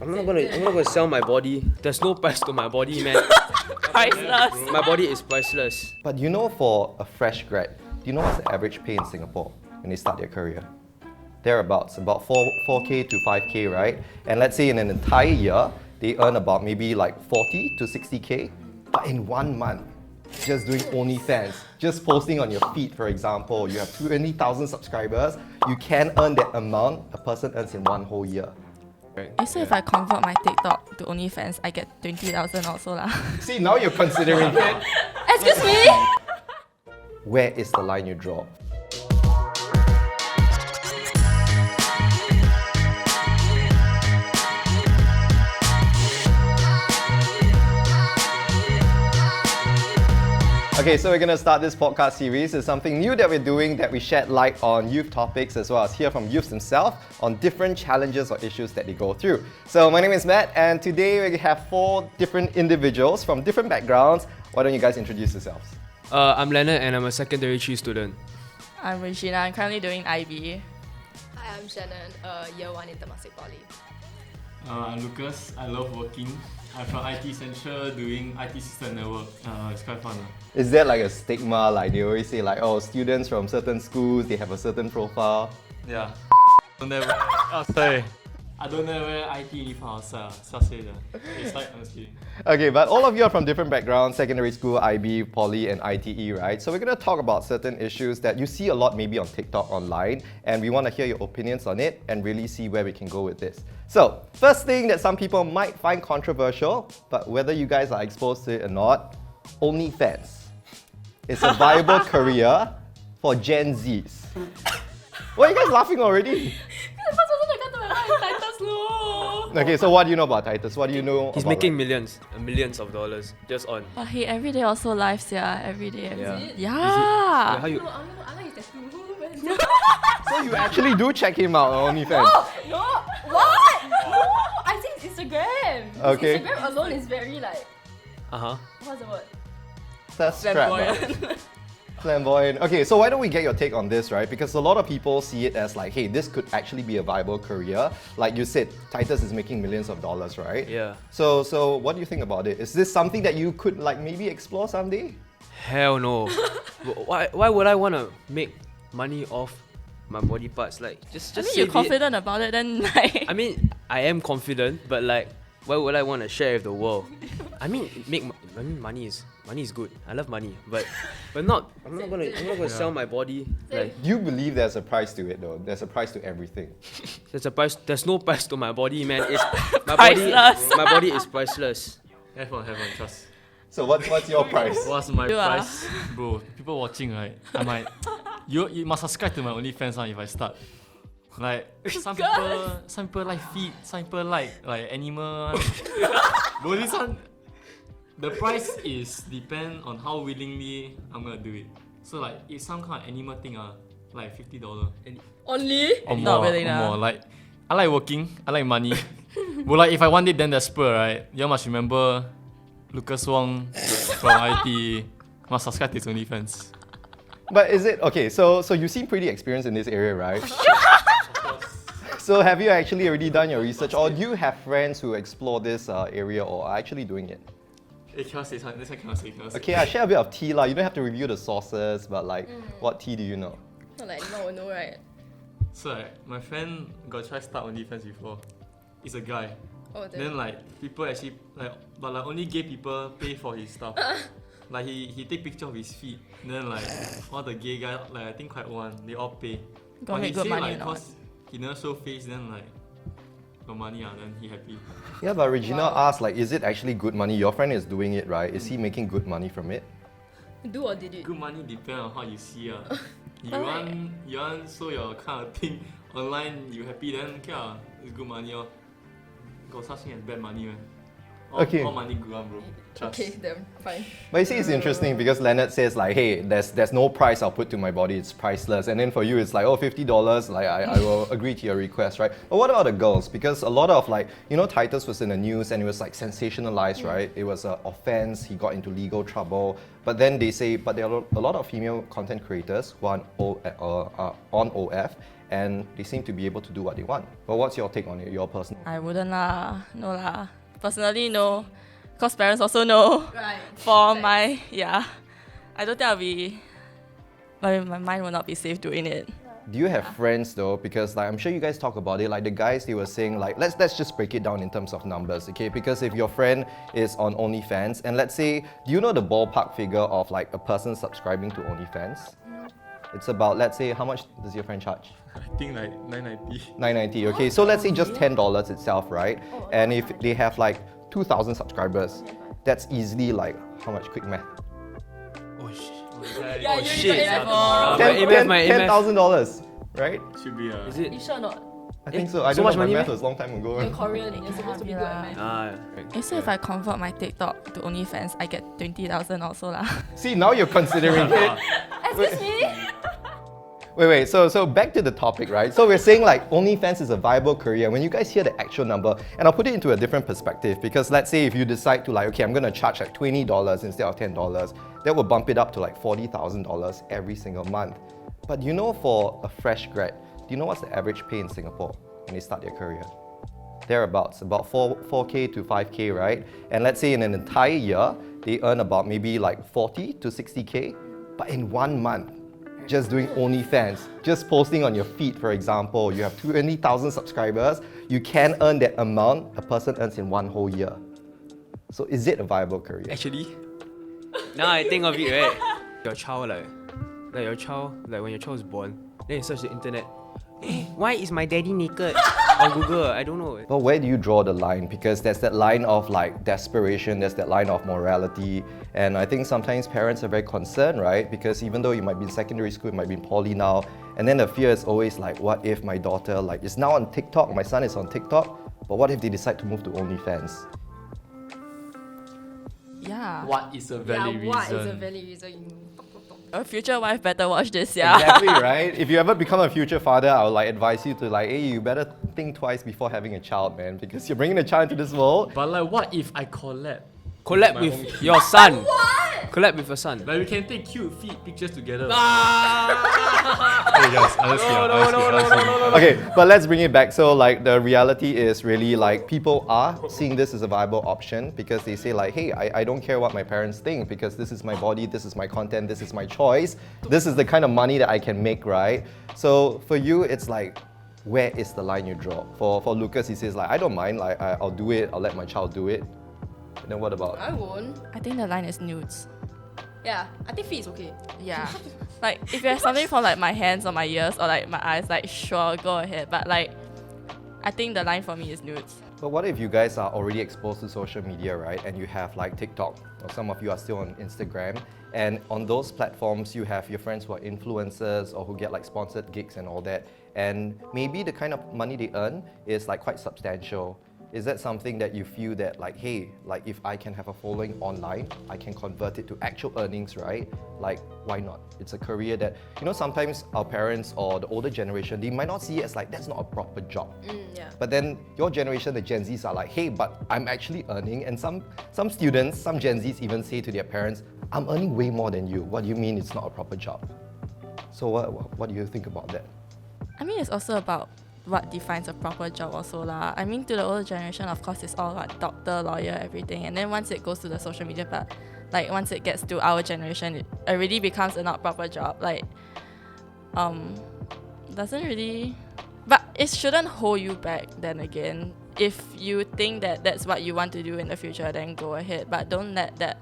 I'm not gonna sell my body. There's no price to my body, man. Priceless. My body is priceless. But you know, for a fresh grad, do you know what's the average pay in Singapore when they start their career? Thereabouts, about 4K to 5K, right? And let's say in an entire year, they earn about maybe like 40 to 60K. But in 1 month, just doing OnlyFans, just posting on your feed, for example, you have 20,000 subscribers, you can earn that amount a person earns in 1 whole year. So if I convert my TikTok to OnlyFans, I get 20,000 also lah. See, now you're considering it. Excuse me? Where is the line you draw? Okay, so we're going to start this podcast series. It's something new that we're doing, that we shed light on youth topics as well as hear from youths themselves on different challenges or issues that they go through. So my name is Matt, and today we have 4 different individuals from different backgrounds. Why don't you guys introduce yourselves? I'm Leonard and I'm a secondary 3 student. I'm Regina. I'm currently doing IB. Hi, I'm Shannon, year 1 in Temasek Poly. I'm Lukas. I love working. I'm from IT Central doing IT System Network. It's quite fun. Is there like a stigma, like they always say like, oh, students from certain schools, they have a certain profile? Yeah. I don't know where IT uniform outside. It's like, I'm kidding. Okay, but all of you are from different backgrounds, secondary school, IB, Poly and ITE, right? So we're going to talk about certain issues that you see a lot maybe on TikTok online, and we want to hear your opinions on it and really see where we can go with this. So, first thing that some people might find controversial, but whether you guys are exposed to it or not, OnlyFans. It's a viable career for Gen Zs. Why are you guys laughing already? Okay, so what do you know about Titus? What do you know He's about making millions of dollars just on. But hey, every day also live, yeah. Every day. Yeah. Yeah. Yeah, how you? I like his tattoo. So you actually do check him out on OnlyFans? No! What? No! I think Instagram. Okay. Instagram alone is very like, Uh-huh. what's the word? Thirst trap. Flamboyant. Okay, so why don't we get your take on this, right? Because a lot of people see it as like, hey, this could actually be a viable career. Like you said, Titus is making millions of dollars, right? Yeah. So what do you think about it? Is this something that you could like maybe explore someday? Hell no. Why would I want to make money off my body parts? Like, just I mean, save you're it. confident about it, then like. I mean, I am confident, but like, why would I want to share with the world? I mean, money is good. I love money, but not. I'm not gonna sell my body. Like, Do you believe there's a price to it though? There's a price to everything. there's a price. There's no price to my body, man. It's Priceless. My body is priceless. Have on, trust. So what's your price? What's my You are. price? Bro, people watching, right? I might... You must subscribe to my OnlyFans if I start. Like, some people like feet, some people like animal. Bro, this one... The price is depend on how willingly I'm gonna do it. So like, it's some kind of animal thing, like $50. Only? Or Not more, really or nah. more. Like, I like working, I like money. But like, if I want it then desperate, right? You must remember Lukas Wong from IT. Must subscribe to his OnlyFans. But is it okay? So you seem pretty experienced in this area, right? So have you actually already done your research, or do you have friends who explore this area or are actually doing it? Hey, cannot say something. This one cannot say. Okay, I share a bit of tea lah. You don't have to review the sources, but like, what tea do you know? Not like no, right? So like, my friend got try start OnlyFans before. He's a guy. Oh, Then like people actually like, but like only gay people pay for his stuff. Like he take picture of his feet. Then like all the gay guys, like I think quite one, they all pay. Got But make he good say money like or not? cause he never show face, then like got money then he happy. Yeah, but Regina Wow. asked like, is it actually good money? Your friend is doing it, right? Is he making good money from it? Do or did it? Good money depend on how you see You But want show your kind of thing online, you happy then okay it's good money Got such thing as bad money man. Okay. All money good one, bro. Trust. Okay, then fine. But you see, it's interesting because Leonard says like, hey, there's no price I'll put to my body, it's priceless. And then for you, it's like, oh, $50, like I will agree to your request, right? But what about the girls? Because a lot of like, you know, Titus was in the news and it was like sensationalized, right? It was an offense, he got into legal trouble. But then they say, but there are a lot of female content creators who are on OF and they seem to be able to do what they want. But what's your take on it, your personal? I wouldn't lah. No lah. Personally, no. Because parents also know. Right. For my, I don't think I'll be, my mind will not be safe doing it. Do you have friends though? Because like I'm sure you guys talk about it. Like the guys, they were saying like let's just break it down in terms of numbers, okay? Because if your friend is on OnlyFans, and let's say, do you know the ballpark figure of like a person subscribing to OnlyFans? It's about, let's say, how much does your friend charge? I think like 990. $9.90. Okay, so let's say just $10 itself, right? And if they have like 2,000 subscribers, that's easily like how much? Quick math. Oh shit. Yeah, you shit. got $10,000, right? Should be Is it? You sure not? I think so. I so don't much know. My money, math meh? was a long time ago. You're Korean, you're supposed to be good at math. So if I convert my TikTok to OnlyFans, I get 20,000 also lah. See, now you're considering it. Excuse me? Wait. So back to the topic, right? So we're saying like OnlyFans is a viable career. When you guys hear the actual number, and I'll put it into a different perspective, because let's say if you decide to like, okay, I'm gonna charge like $20 instead of $10, that will bump it up to like $40,000 every single month. But you know, for a fresh grad, do you know what's the average pay in Singapore when they start their career? Thereabouts, about 4K to 5K, right? And let's say in an entire year, they earn about maybe like 40 to 60K, but in 1 month, just doing OnlyFans, just posting on your feed, for example, you have 20,000 subscribers, you can earn that amount a person earns in 1 whole year. So is it a viable career? Actually, now I think of it, right? Your child, like when your child is born, then you search the internet. Why is my daddy naked? On Google, I don't know. But where do you draw the line? Because there's that line of like desperation, there's that line of morality, and I think sometimes parents are very concerned, right? Because even though you might be in secondary school, you might be in poly now, and then the fear is always like, what if my daughter like is now on TikTok, my son is on TikTok, but what if they decide to move to OnlyFans? Yeah. What is a valid reason? What is a valid reason? A future wife better watch this, yeah. Exactly, right? If you ever become a future father, I would like advise you to like, hey, you better think twice before having a child, man, because you're bringing a child into this world. But like, what if I collab? Collab My with own kid. your son. What? Collab with your son. Like we can take cute feet pictures together. Ah! Hey guys, honestly, Okay, but let's bring it back. So like the reality is really like people are seeing this as a viable option because they say like, hey, I don't care what my parents think because this is my body, this is my content, this is my choice. This is the kind of money that I can make, right? So for you, it's like, where is the line you draw? For Lukas, he says like, I don't mind, like I'll do it, I'll let my child do it. And then what about? I won't. I think the line is nudes. Yeah, I think feet is okay. Yeah. Like, if you have something for like my hands or my ears or like my eyes, like sure, go ahead. But like, I think the line for me is nudes. But what if you guys are already exposed to social media, right? And you have like TikTok, or some of you are still on Instagram, and on those platforms you have your friends who are influencers or who get like sponsored gigs and all that, and maybe the kind of money they earn is like quite substantial. Is that something that you feel that like, hey, like if I can have a following online, I can convert it to actual earnings, right? Like, why not? It's a career that, you know, sometimes our parents or the older generation, they might not see it as like, that's not a proper job. Yeah. But then your generation, the Gen Zs are like, hey, but I'm actually earning. And some students, some Gen Zs even say to their parents, I'm earning way more than you. What do you mean it's not a proper job? So what do you think about that? I mean, it's also about what defines a proper job also lah. I mean, to the older generation, of course, it's all about doctor, lawyer, everything. And then once it goes to the social media part, like once it gets to our generation, it already becomes a not proper job. Like, doesn't really, but it shouldn't hold you back. Then again, if you think that that's what you want to do in the future, then go ahead. But don't let that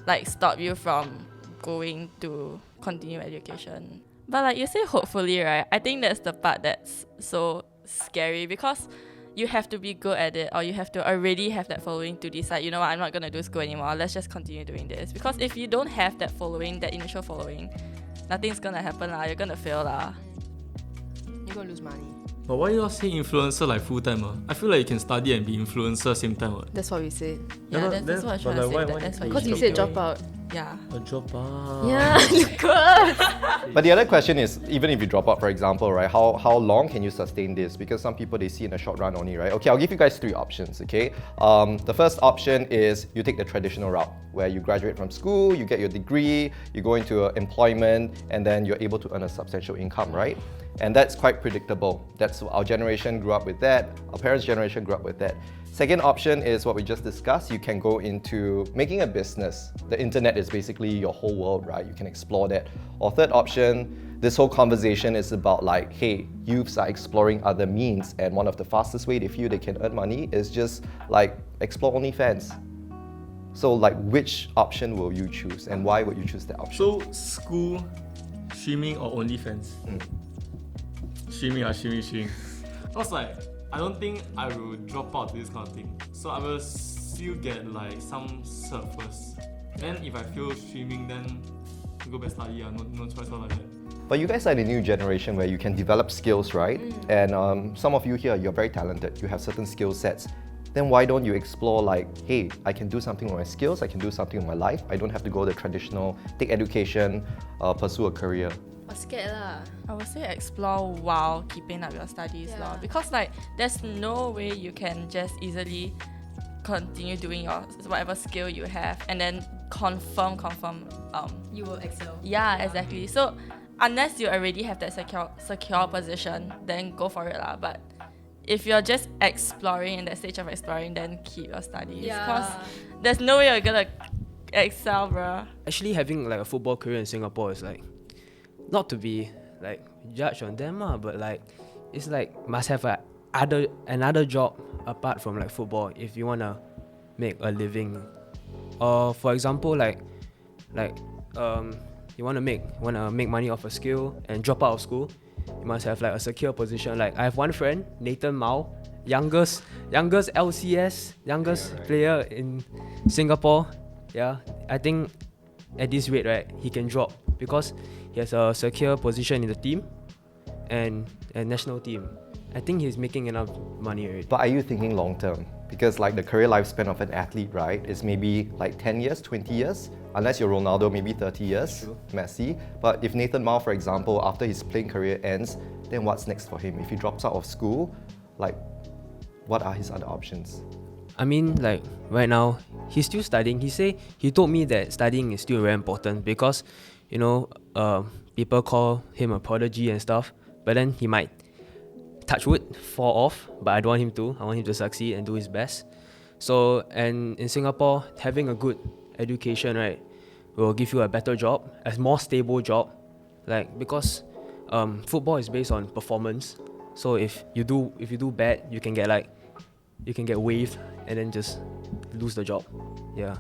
like stop you from going to continue education. But like you say, hopefully, right? I think that's the part that's so scary because you have to be good at it, or you have to already have that following to decide, you know what, I'm not going to do school anymore. Let's just continue doing this. Because if you don't have that following, that initial following, nothing's going to happen lah. You're going to fail lah. You're gonna lose money. But why you all say influencer like full time? I feel like you can study and be influencer same time. That's what we said. Yeah, Yeah, but that's what I'm then- trying but to like, say. why- That's why Because you you said said drop out. Yeah. A drop out. Yeah, Lukas. But the other question is, even if you drop out, for example, right, how long can you sustain this? Because some people, they see in a short run only, right? Okay, I'll give you guys 3 options, okay? The first option is you take the traditional route, where you graduate from school, you get your degree, you go into employment, and then you're able to earn a substantial income, right? And that's quite predictable. That's our generation grew up with that, our parents' generation grew up with that. Second option is what we just discussed. You can go into making a business. The internet is basically your whole world, right? You can explore that. Or third option, this whole conversation is about like, hey, youths are exploring other means, and one of the fastest way they feel they can earn money is just like explore OnlyFans. So like, which option will you choose, and why would you choose that option? So school, streaming or OnlyFans? Streaming. Cause like I don't think I will drop out this kind of thing. So I will still get like some cert first. Then if I feel streaming, then go back study. No choice or like that. But you guys are the new generation where you can develop skills, right? And some of you here, you're very talented. You have certain skill sets. Then why don't you explore like, hey, I can do something with my skills, I can do something with my life. I don't have to go the traditional, take education, pursue a career. I'm scared lah. I would say explore while keeping up your studies Yeah. because like there's no way you can just easily continue doing your whatever skill you have and then confirm You will excel. yeah, exactly. So unless you already have that secure position, then go for it lah. But if you're just exploring in that stage of exploring, then keep your studies because there's no way you're gonna excel, bruh. Actually, having like a football career in Singapore is like, not to be like judged on them, but like it's like must have another job apart from like football if you wanna make a living. Or for example, you wanna make money off a skill and drop out of school, you must have like a secure position. Like I have one friend, Nathan Mao, youngest LCS, player in Singapore. Yeah, I think at this rate, right, he can drop because he has a secure position in the team and a national team. I think he's making enough money already. But are you thinking long term? Because like the career lifespan of an athlete, right, is maybe like 10 years, 20 years, unless you're Ronaldo, maybe 30 years, True. Messi. But if Nathan Mao, for example, after his playing career ends, then what's next for him? If he drops out of school, like, what are his other options? I mean, like right now, he's still studying. He told me that studying is still very important because, you know, people call him a prodigy and stuff. But then he might, touch wood, fall off. But I don't want him to. I want him to succeed and do his best. So, and in Singapore, having a good education, right, will give you a better job, a more stable job. Like because, football is based on performance. So if you do bad, you can get waived and then just lose the job. Yeah.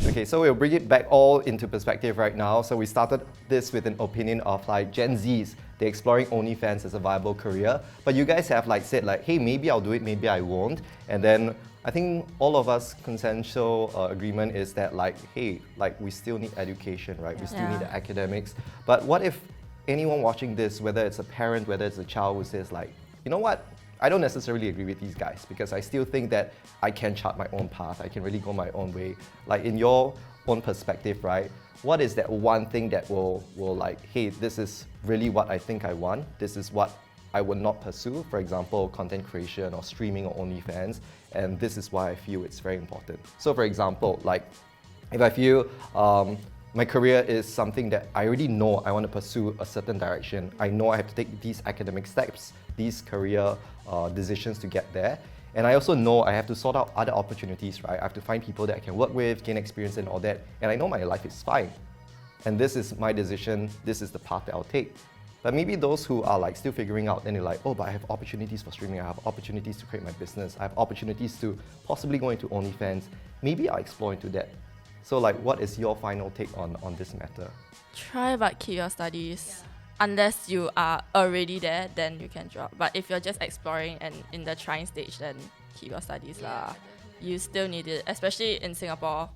Okay, so we'll bring it back all into perspective right now. So we started this with an opinion of like Gen Zs. They're exploring OnlyFans as a viable career. But you guys have like said like, hey, maybe I'll do it, maybe I won't. And then I think all of us consensual agreement is that like, hey, like we still need education, right? We still need the academics. But what if anyone watching this, whether it's a parent, whether it's a child who says like, you know what? I don't necessarily agree with these guys because I still think that I can chart my own path. I can really go my own way. Like in your own perspective, right? What is that one thing that will like, hey, this is really what I think I want. This is what I would not pursue. For example, content creation or streaming or OnlyFans. And this is why I feel it's very important. So for example, like if I feel my career is something that I already know I want to pursue a certain direction. I know I have to take these academic steps, these career decisions to get there. And I also know I have to sort out other opportunities, right? I have to find people that I can work with, gain experience and all that. And I know my life is fine. And this is my decision, this is the path that I'll take. But maybe those who are like still figuring out, then they're like, oh, but I have opportunities for streaming, I have opportunities to create my business, I have opportunities to possibly go into OnlyFans. Maybe I'll explore into that. So like, what is your final take on this matter? Try but keep your studies. Unless you are already there, then you can drop. But if you're just exploring and in the trying stage, then keep your studies lah. You still need it, especially in Singapore.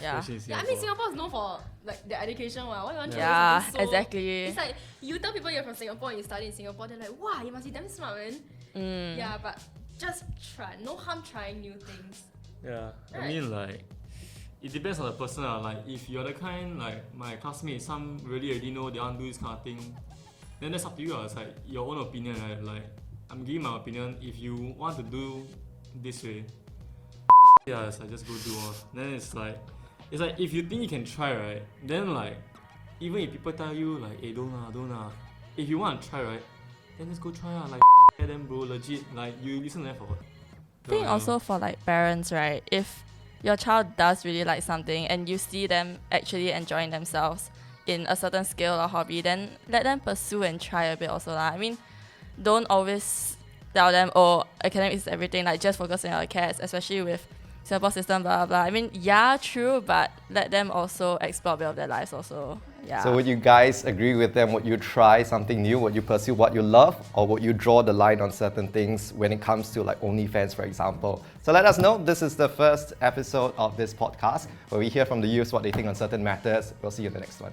Yeah. Yeah, I mean Singapore is known for like the education. Why you want to Yeah, so, exactly. It's like you tell people you're from Singapore and you study in Singapore, they're like, wow, you must be damn smart, man. Yeah, but just try. No harm trying new things. Yeah, I Right. mean like, it depends on the person. Like if you're the kind like my classmates, some really already know they want to do this kind of thing, then that's up to you. It's like your own opinion, right? Like I'm giving my opinion. If you want to do this way, yeah, it's like just go do it. Then it's like if you think you can try, right? Then like even if people tell you like, hey, don't lah. If you want to try, right? Then just go try lah. Like them, bro, legit. Like you listen to them for what? I think also for like parents, right? If your child does really like something and you see them actually enjoying themselves in a certain skill or hobby, then let them pursue and try a bit also lah. I mean, don't always tell them, oh, academics is everything, like just focus on your CAS, especially with Singapore system, blah, blah. I mean, yeah, true, but let them also explore a bit of their lives also. Yeah. So would you guys agree with them? Would you try something new? Would you pursue what you love? Or would you draw the line on certain things when it comes to like OnlyFans, for example? So let us know. This is the first episode of this podcast where we hear from the youths what they think on certain matters. We'll see you in the next one.